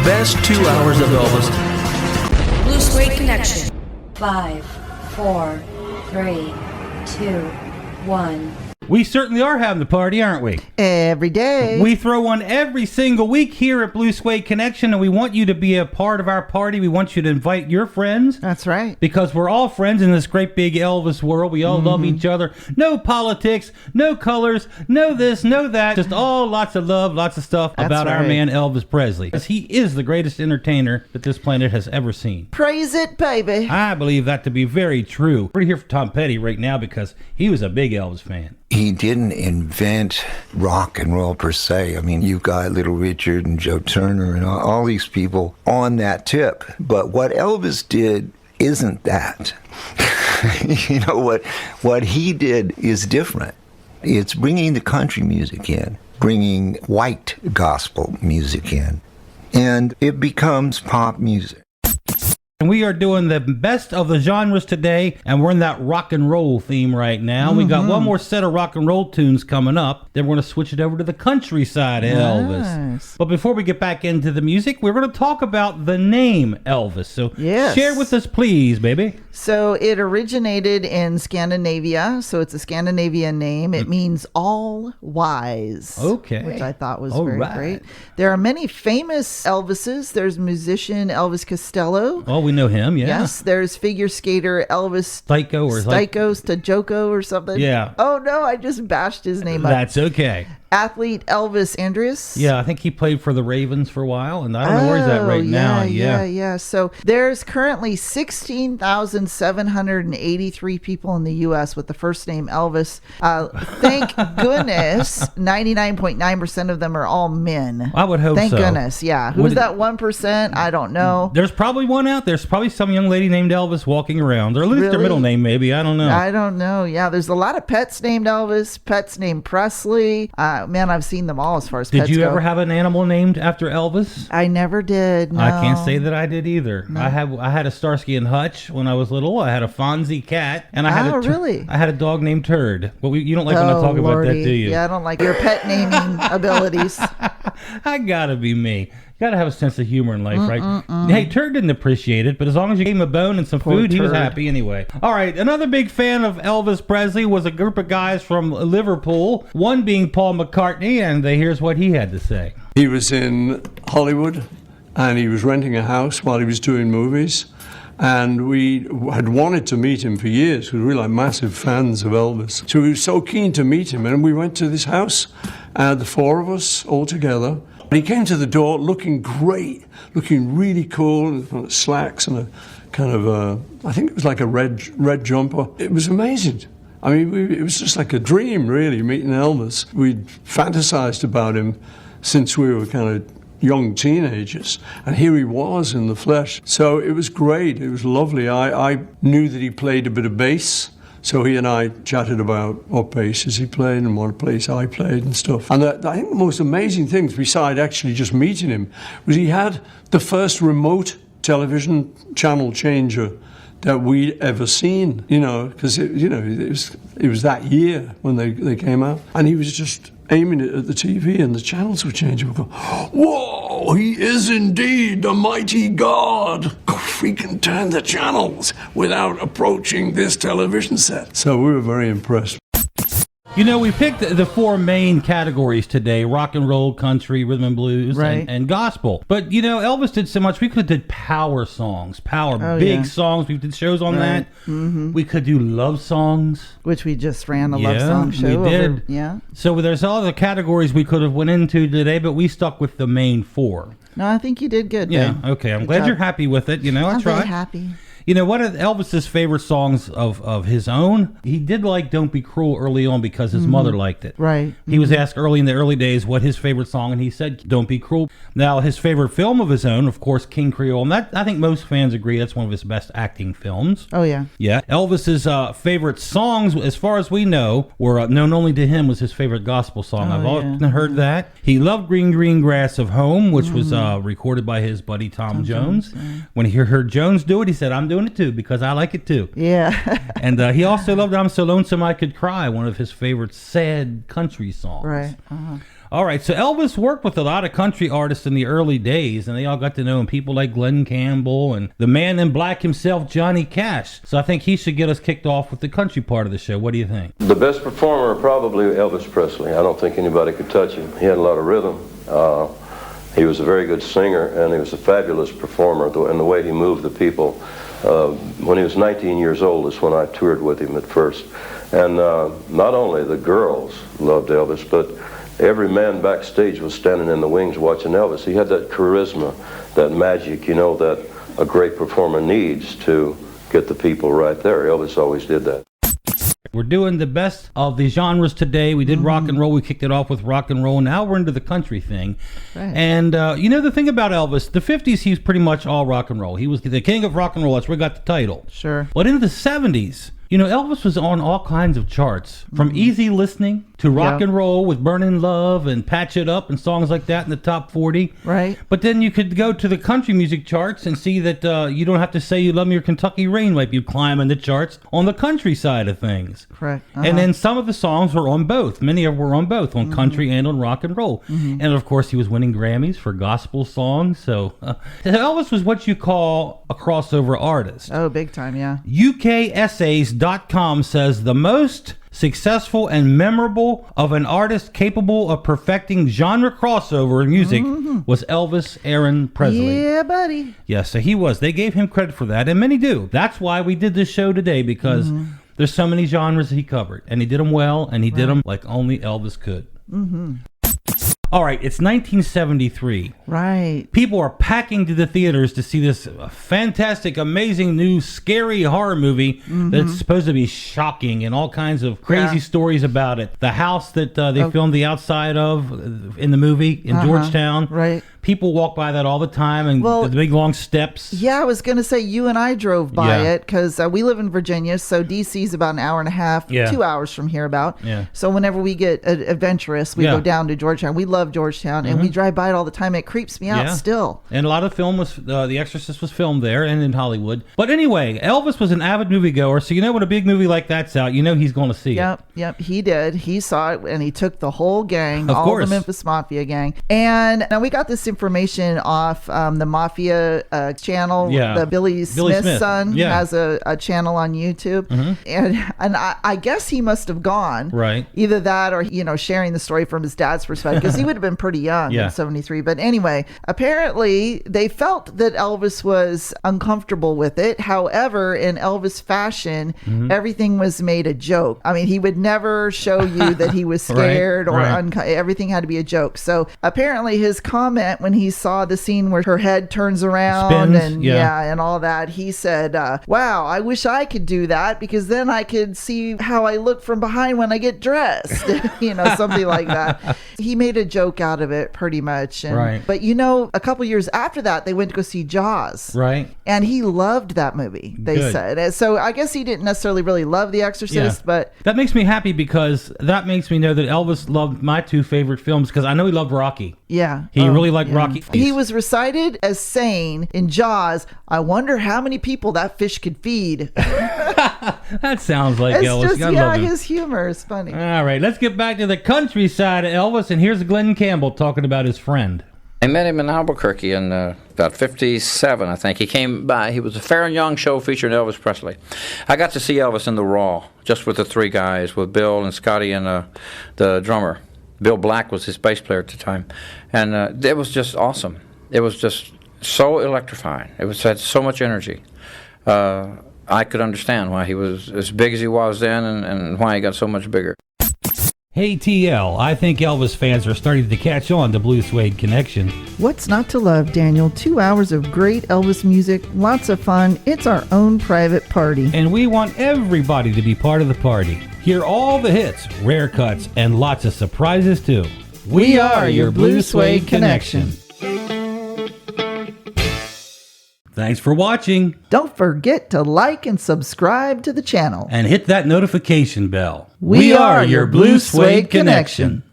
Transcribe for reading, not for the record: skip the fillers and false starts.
best 2 hours of Elvis. Blue Suede Connection. 5, 4, 3, 2, 1. We certainly are having the party, aren't we? Every day. We throw one every single week here at Blue Suede Connection, and we want you to be a part of our party. We want you to invite your friends. That's right. Because we're all friends in this great big Elvis world. We all love each other. No politics, no colors, no this, no that. Just all lots of love, lots of stuff about our man Elvis Presley. Because he is the greatest entertainer that this planet has ever seen. Praise it, baby. I believe that to be very true. We're here for Tom Petty right now because he was a big Elvis fan. He didn't invent rock and roll per se. I mean, you've got Little Richard and Joe Turner and all these people on that tip. But what Elvis did isn't that. You know, what he did is different. It's bringing the country music in, bringing white gospel music in, and it becomes pop music. And we are doing the best of the genres today, and we're in that rock and roll theme right now. We got one more set of rock and roll tunes coming up. Then we're going to switch it over to the country side of Elvis. But before we get back into the music, we're going to talk about the name Elvis. So share with us, please, baby. So it originated in Scandinavia. So it's a Scandinavian name. It means all wise. Okay. Which I thought was very great. There are many famous Elvises. There's musician Elvis Costello. Oh, we know him, yeah. Yes, there's figure skater Elvis Stojko or something. Yeah. Oh, no, I just bashed his name up. That's okay. Athlete Elvis Andreas. Yeah, I think he played for the Ravens for a while, and I don't know where he's at right now. Yeah. So there's currently 16,783 people in the U.S. with the first name Elvis. Thank goodness 99.9% of them are all men. I would hope so. Thank goodness, yeah. Who's that 1%? I don't know. There's probably one out there. There's probably some young lady named Elvis walking around, or at least their middle name maybe. I don't know. I don't know. Yeah, there's a lot of pets named Elvis, pets named Presley. Man, I've seen them all as far as pets go. Did you ever have an animal named after Elvis? I never did, no. I can't say that I did either. No. I had a Starsky and Hutch when I was little. I had a Fonzie cat, and I had I had a dog named Turd. But you don't like when I talk about that, do you? Yeah, I don't like your pet naming abilities. I gotta be me. You gotta have a sense of humor in life, right? Hey, Turd didn't appreciate it, but as long as you gave him a bone and some food, he was happy anyway. All right, another big fan of Elvis Presley was a group of guys from Liverpool, one being Paul McCartney, and here's what he had to say. He was in Hollywood, and he was renting a house while he was doing movies, and we had wanted to meet him for years. We were like massive fans of Elvis. So we were so keen to meet him, and we went to this house, the four of us all together. He came to the door looking great, looking really cool, slacks and a kind of, I think it was like a red jumper. It was amazing. I mean, it was just like a dream, really, meeting Elvis. We'd fantasized about him since we were kind of young teenagers, and here he was in the flesh. So it was great. It was lovely. I knew that he played a bit of bass. So he and I chatted about what basses he played and what bass I played and stuff. And I think the most amazing things, besides actually just meeting him, was he had the first remote television channel changer that we'd ever seen, because it was that year when they came out. And he was just aiming it at the TV and the channels were changing. We go, whoa, he is indeed the mighty God. We can turn the channels without approaching this television set. So we were very impressed. We picked the four main categories today: rock and roll, country, rhythm and blues, and gospel. But, Elvis did so much. We could have did power songs, big songs. We did shows on that. Mm-hmm. We could do love songs. Which we just ran a love song show. We did. So there's all the categories we could have went into today, but we stuck with the main four. No, I think you did good. Yeah, okay. I'm glad you're happy with it. I'm very happy. One of Elvis's favorite songs of his own, he did like Don't Be Cruel early on because his mother liked it. Right. He was asked early in the early days what his favorite song, and he said Don't Be Cruel. Now, his favorite film of his own, of course, King Creole, and that I think most fans agree that's one of his best acting films. Oh, yeah. Yeah. Elvis's favorite songs, as far as we know, were known only to him was his favorite gospel song. I've often heard that. He loved Green Green Grass of Home, which was recorded by his buddy Tom Jones. When he heard Jones do it, he said, I'm doing it too, because I like it too. Yeah. And he also loved I'm So Lonesome I Could Cry, one of his favorite sad country songs. Right. All right, so Elvis worked with a lot of country artists in the early days, and they all got to know him. People like Glenn Campbell and the man in black himself, Johnny Cash. So I think he should get us kicked off with the country part of the show. What do you think? The best performer, probably Elvis Presley. I don't think anybody could touch him. He had a lot of rhythm. He was a very good singer, and he was a fabulous performer, and the way he moved the people. When he was 19 years old is when I toured with him at first. And not only the girls loved Elvis, but every man backstage was standing in the wings watching Elvis. He had that charisma, that magic, that a great performer needs to get the people right there. Elvis always did that. We're doing the best of the genres today. We did rock and roll. We kicked it off with rock and roll. Now we're into the country thing. Right. And, the thing about Elvis, the 50s, he was pretty much all rock and roll. He was the king of rock and roll. That's where he got the title. Sure. But in the 70s, Elvis was on all kinds of charts, from easy listening to rock and roll with Burning Love and Patch It Up and songs like that in the top 40. Right. But then you could go to the country music charts and see that you don't have to say you love me or Kentucky Rain might be climbing the charts on the country side of things. Correct. And then some of the songs were on both. Many of them were on both, on country and on rock and roll. And of course, he was winning Grammys for gospel songs. So Elvis was what you call a crossover artist. Oh, big time, yeah. UKessays.com says the most successful and memorable of an artist capable of perfecting genre crossover music was Elvis Aaron Presley. Yeah, buddy. Yes, so he was. They gave him credit for that, and many do. That's why we did this show today, because there's so many genres he covered, and he did them well, and he did them like only Elvis could. All right, it's 1973. Right. People are packing to the theaters to see this fantastic, amazing, new, scary horror movie that's supposed to be shocking and all kinds of crazy stories about it. The house that they filmed the outside of in the movie in Georgetown. Right. People walk by that all the time, and the big long steps. Yeah, I was going to say, you and I drove by it because we live in Virginia, so D.C.'s about an hour and a half, 2 hours from here about. Yeah. So whenever we get adventurous, we go down to Georgetown. We love Georgetown, and we drive by it all the time. It creeps me out still. And a lot of film was, The Exorcist was filmed there and in Hollywood. But anyway, Elvis was an avid moviegoer, so when a big movie like that's out, he's going to see it. Yep, he did. He saw it, and he took the whole gang, of course. The Memphis Mafia gang. And now we got this information off the Mafia channel. The Billy Smith's son has a channel on YouTube. And I guess he must have gone. Right. Either that or, sharing the story from his dad's perspective, because he would have been pretty young in 73. But anyway, apparently they felt that Elvis was uncomfortable with it. However, in Elvis fashion, everything was made a joke. I mean, he would never show you that he was scared or everything had to be a joke. So apparently his comment when he saw the scene where her head turns around and all that, he said, wow, I wish I could do that, because then I could see how I look from behind when I get dressed. Something like that. He made a joke out of it pretty much. And, but a couple years after that, they went to go see Jaws. Right. And he loved that movie, they said. So I guess he didn't necessarily really love The Exorcist, but... That makes me happy, because that makes me know that Elvis loved my two favorite films, because I know he loved Rocky. Yeah. He really liked Rocky. He was recited as saying in Jaws, I wonder how many people that fish could feed. That sounds like it's Elvis. Just, his humor is funny. All right, let's get back to the countryside of Elvis, and here's Glenn Campbell talking about his friend. I met him in Albuquerque in about 57, I think. He came by. He was a Fair and Young show featuring Elvis Presley. I got to see Elvis in the Raw, just with the three guys, with Bill and Scotty and the drummer. Bill Black was his bass player at the time. And it was just awesome. It was just so electrifying. It had so much energy. I could understand why he was as big as he was then and why he got so much bigger. Hey TL, I think Elvis fans are starting to catch on to Blue Suede Connection. What's not to love, Daniel? 2 hours of great Elvis music, lots of fun. It's our own private party. And we want everybody to be part of the party. Hear all the hits, rare cuts, and lots of surprises too. We are your Blue Suede Connection. Thanks for watching. Don't forget to like and subscribe to the channel. And hit that notification bell. We are your Blue Suede Connection.